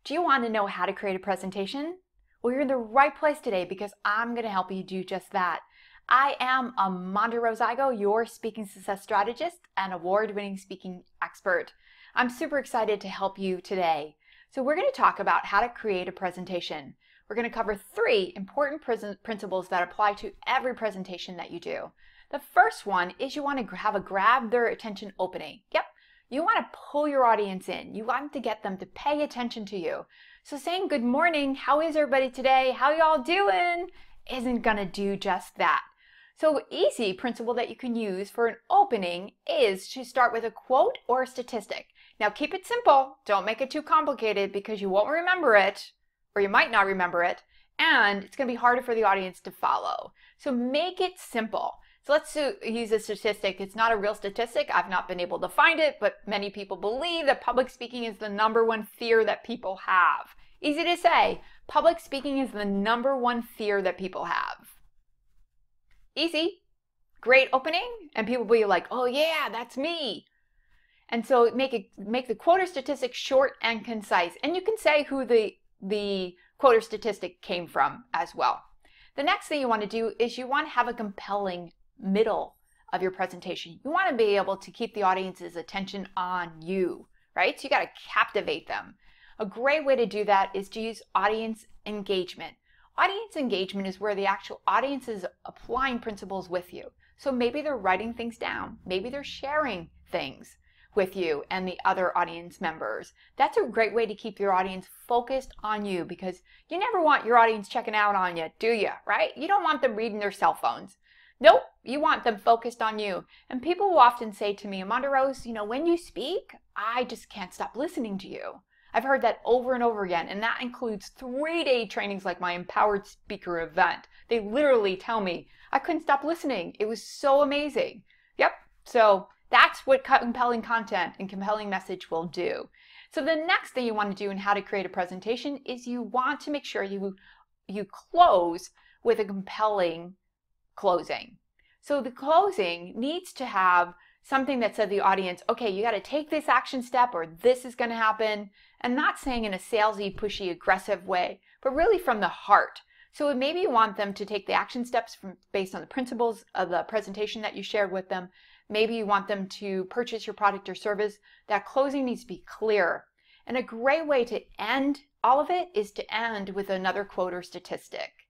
Do you want to know how to create a presentation? Well, you're in the right place today because I'm going to help you do just that. I am AmondaRose Igoe, your Speaking Success Strategist and award-winning speaking expert. I'm super excited to help you today. So we're going to talk about how to create a presentation. We're going to cover 3 important principles that apply to every presentation that you do. The first one is you want to have a grab their attention opening. Yep. You want to pull your audience in. You want to get them to pay attention to you. So saying good morning, how is everybody today, how y'all doing, isn't going to do just that. So easy principle that you can use for an opening is to start with a quote or a statistic. Now keep it simple. Don't make it too complicated because you won't remember it, or you might not remember it, and it's going to be harder for the audience to follow. So make it simple. So let's use a statistic. It's not a real statistic. I've not been able to find it, but many people believe that public speaking is the #1 fear that people have. Easy to say. Public speaking is the #1 fear that people have. Easy. Great opening, and people will be like, oh yeah, that's me. And so make the quote or statistic short and concise. And you can say who the quote or statistic came from as well. The next thing you want to do is you want to have a compelling middle of your presentation. You want to be able to keep the audience's attention on you, right? So you got to captivate them. A great way to do that is to use audience engagement. Audience engagement is where the actual audience is applying principles with you. So maybe they're writing things down. Maybe they're sharing things with you and the other audience members. That's a great way to keep your audience focused on you, because you never want your audience checking out on you, do you? Right? You don't want them reading their cell phones. Nope, you want them focused on you. And people will often say to me, AmondaRose, when you speak, I just can't stop listening to you. I've heard that over and over again, and that includes 3-day trainings like my Empowered Speaker event. They literally tell me, I couldn't stop listening. It was so amazing. Yep, so that's what compelling content and compelling message will do. So the next thing you want to do in how to create a presentation is you want to make sure you close with a compelling closing. So the closing needs to have something that said to the audience, okay, you got to take this action step or this is going to happen, and not saying in a salesy, pushy, aggressive way, but really from the heart. So maybe you want them to take the action steps based on the principles of the presentation that you shared with them. Maybe you want them to purchase your product or service. That closing needs to be clear. And a great way to end all of it is to end with another quote or statistic.